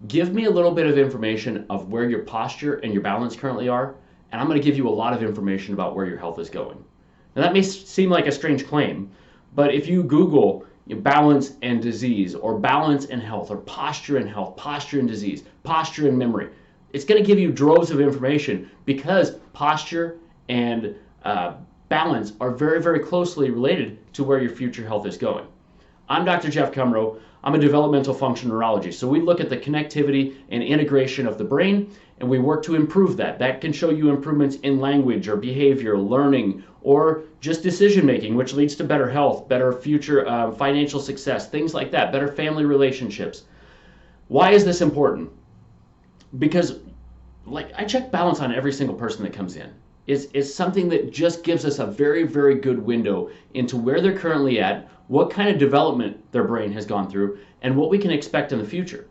Give me a little bit of information of where your posture and your balance currently are, and I'm going to give you a lot of information about where your health is going. Now, that may seem like a strange claim, but if you Google balance and disease, or balance and health, or posture and health, posture and disease, posture and memory, it's going to give you droves of information because posture and balance are very, very closely related to where your future health is going. I'm Dr. Jeff Cumro. I'm a developmental function neurologist. So we look at the connectivity and integration of the brain, and we work to improve that. That can show you improvements in language or behavior, learning, or just decision making, which leads to better health, better future financial success, things like that, better family relationships. Why is this important? Because I check balance on every single person that comes in. It's something that just gives us a very, very good window into where they're currently at, what kind of development their brain has gone through, and what we can expect in the future.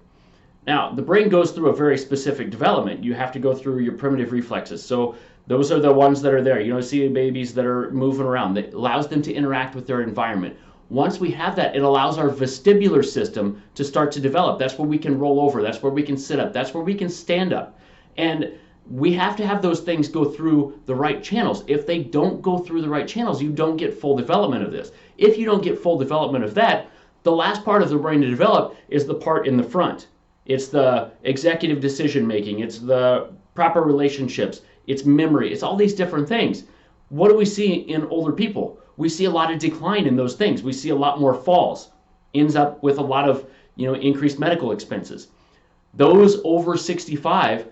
Now, the brain goes through a very specific development. You have to go through your primitive reflexes. So those are the ones that are there. You don't see babies that are moving around. That allows them to interact with their environment. Once we have that, it allows our vestibular system to start to develop. That's where we can roll over. That's where we can sit up. That's where we can stand up. And we have to have those things go through the right channels. If they don't go through the right channels, you don't get full development of this. If you don't get full development of that, the last part of the brain to develop is the part in the front. It's the executive decision making. It's the proper relationships. It's memory. It's all these different things. What do we see in older people? We see a lot of decline in those things. We see a lot more falls. Ends up with a lot of increased medical expenses. Those over 65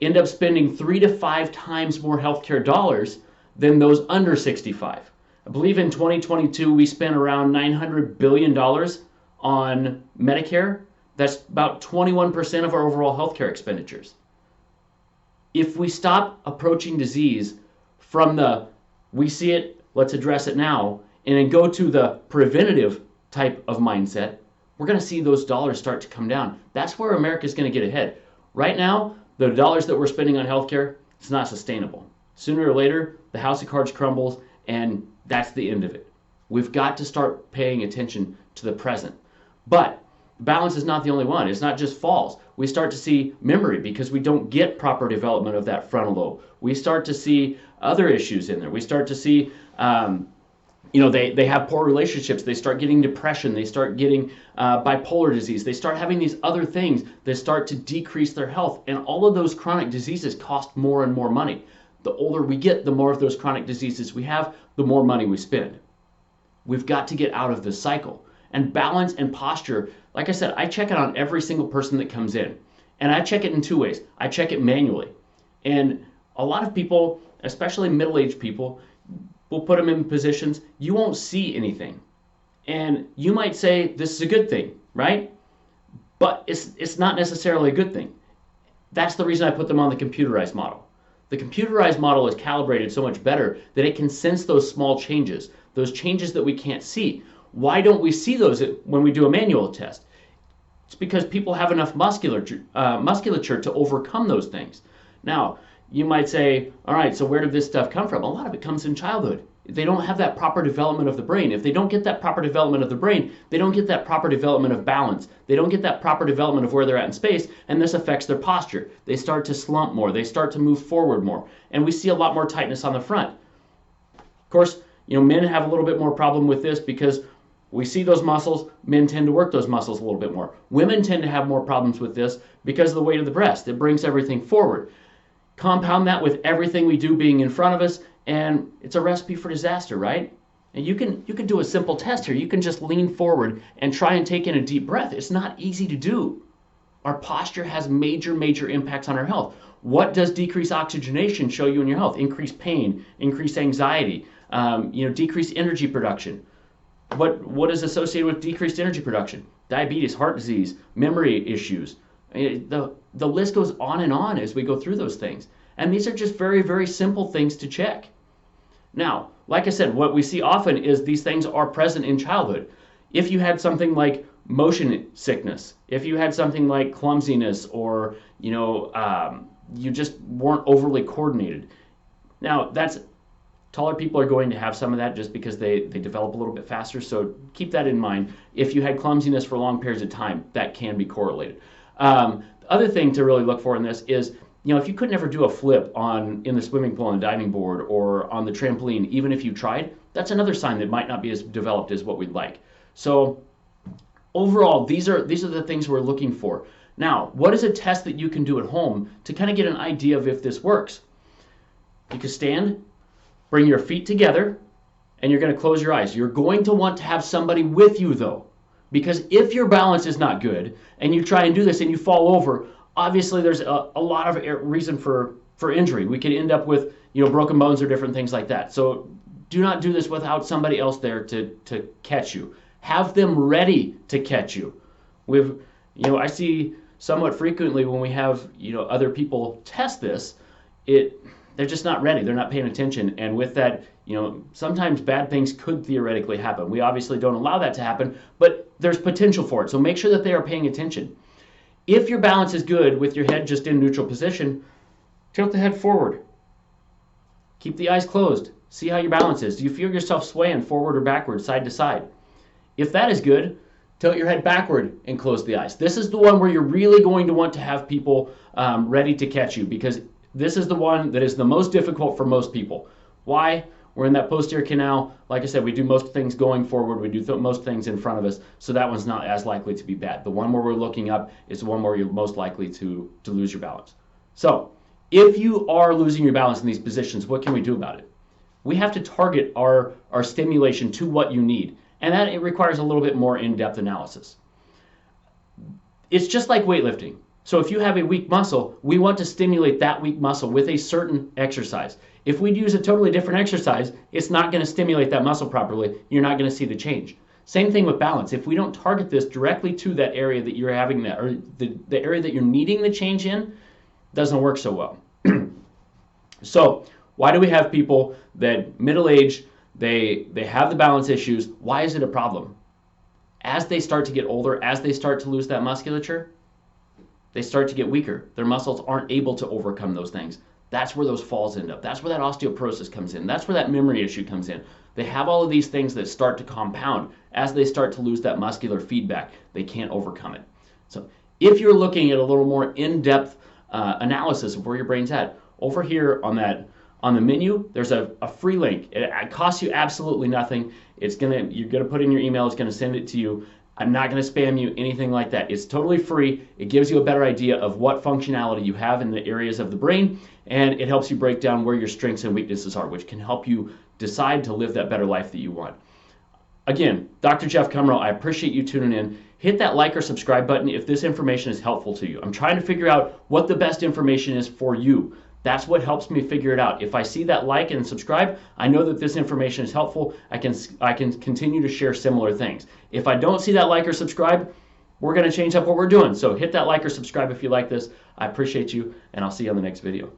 end up spending 3 to 5 times more healthcare dollars than those under 65. I believe in 2022 we spent around $900 billion on Medicare. That's about 21% of our overall healthcare expenditures. If we stop approaching disease from the we see it, let's address it now, and then go to the preventative type of mindset, we're going to see those dollars start to come down. That's where America's going to get ahead. Right now, the dollars that we're spending on healthcare, it's not sustainable. Sooner or later, the house of cards crumbles, and that's the end of it. We've got to start paying attention to the present. But balance is not the only one. It's not just falls. We start to see memory because we don't get proper development of that frontal lobe. We start to see other issues in there. We start to see they have poor relationships. They start getting depression. They start getting bipolar disease. They start having these other things that start to decrease their health. And all of those chronic diseases cost more and more money. The older we get, the more of those chronic diseases we have, the more money we spend. We've got to get out of this cycle. And balance and posture, like I said, I check it on every single person that comes in. And I check it in 2 ways. I check it manually. And a lot of people, especially middle-aged people, we'll put them in positions, you won't see anything. And you might say, this is a good thing, right? But it's not necessarily a good thing. That's the reason I put them on the computerized model. The computerized model is calibrated so much better that it can sense those small changes, those changes that we can't see. Why don't we see those when we do a manual test? It's because people have enough musculature to overcome those things. Now, you might say, all right, so where did this stuff come from? A lot of it comes in childhood. They don't have that proper development of the brain. If they don't get that proper development of the brain, they don't get that proper development of balance. They don't get that proper development of where they're at in space, and this affects their posture. They start to slump more. They start to move forward more, and we see a lot more tightness on the front. Of course, men have a little bit more problem with this because we see those muscles. Men tend to work those muscles a little bit more. Women tend to have more problems with this because of the weight of the breast. It brings everything forward. Compound that with everything we do being in front of us, and it's a recipe for disaster, right? And you can do a simple test here. You can just lean forward and try and take in a deep breath. It's not easy to do. Our posture has major, major impacts on our health. What does decreased oxygenation show you in your health? Increased pain, increased anxiety, decreased energy production. What is associated with decreased energy production? Diabetes, heart disease, memory issues. The list goes on and on as we go through those things. And these are just very, very simple things to check. Now, like I said, what we see often is these things are present in childhood. If you had something like motion sickness, if you had something like clumsiness, or you just weren't overly coordinated. Now, that's Taller people are going to have some of that just because they develop a little bit faster. So keep that in mind. If you had clumsiness for long periods of time, that can be correlated. The other thing to really look for in this is, if you could never do a flip in the swimming pool on the diving board or on the trampoline, even if you tried, that's another sign that might not be as developed as what we'd like. So overall, these are the things we're looking for. Now, what is a test that you can do at home to kind of get an idea of if this works? You can stand, bring your feet together, and you're going to close your eyes. You're going to want to have somebody with you, though, because if your balance is not good and you try and do this and you fall over, obviously there's a lot of reason for injury. We could end up with broken bones or different things like that. So do not do this without somebody else there to catch you. Have them ready to catch you. I see somewhat frequently when we have other people test this, they're just not ready. They're not paying attention, and with that, sometimes bad things could theoretically happen. We obviously don't allow that to happen, but there's potential for it. So make sure that they are paying attention. If your balance is good with your head just in neutral position, tilt the head forward. Keep the eyes closed. See how your balance is. Do you feel yourself swaying forward or backward, side to side? If that is good, tilt your head backward and close the eyes. This is the one where you're really going to want to have people ready to catch you, because this is the one that is the most difficult for most people. Why? We're in that posterior canal. Like I said, we do most things going forward. We do most things in front of us, so that one's not as likely to be bad. The one where we're looking up is the one where you're most likely to lose your balance. So if you are losing your balance in these positions, what can we do about it? We have to target our stimulation to what you need, and that it requires a little bit more in-depth analysis. It's just like weightlifting. So if you have a weak muscle, we want to stimulate that weak muscle with a certain exercise. If we use a totally different exercise, it's not going to stimulate that muscle properly. You're not going to see the change. Same thing with balance. If we don't target this directly to that area that you're having that, or the area that you're needing the change in, it doesn't work so well. So why do we have people that middle-aged, they have the balance issues? Why is it a problem? As they start to get older, as they start to lose that musculature, they start to get weaker. Their muscles aren't able to overcome those things. That's where those falls end up. That's where that osteoporosis comes in. That's where that memory issue comes in. They have all of these things that start to compound. As they start to lose that muscular feedback, they can't overcome it. So if you're looking at a little more in-depth analysis of where your brain's at, over here on the menu, there's a free link. It costs you absolutely nothing. You're gonna put in your email. It's gonna send it to you. I'm not going to spam you, anything like that. It's totally free. It gives you a better idea of what functionality you have in the areas of the brain, and it helps you break down where your strengths and weaknesses are, which can help you decide to live that better life that you want. Again, Dr. Jeff Cumro, I appreciate you tuning in. Hit that like or subscribe button if this information is helpful to you. I'm trying to figure out what the best information is for you. That's what helps me figure it out. If I see that like and subscribe, I know that this information is helpful. I can continue to share similar things. If I don't see that like or subscribe, we're going to change up what we're doing. So hit that like or subscribe if you like this. I appreciate you, and I'll see you on the next video.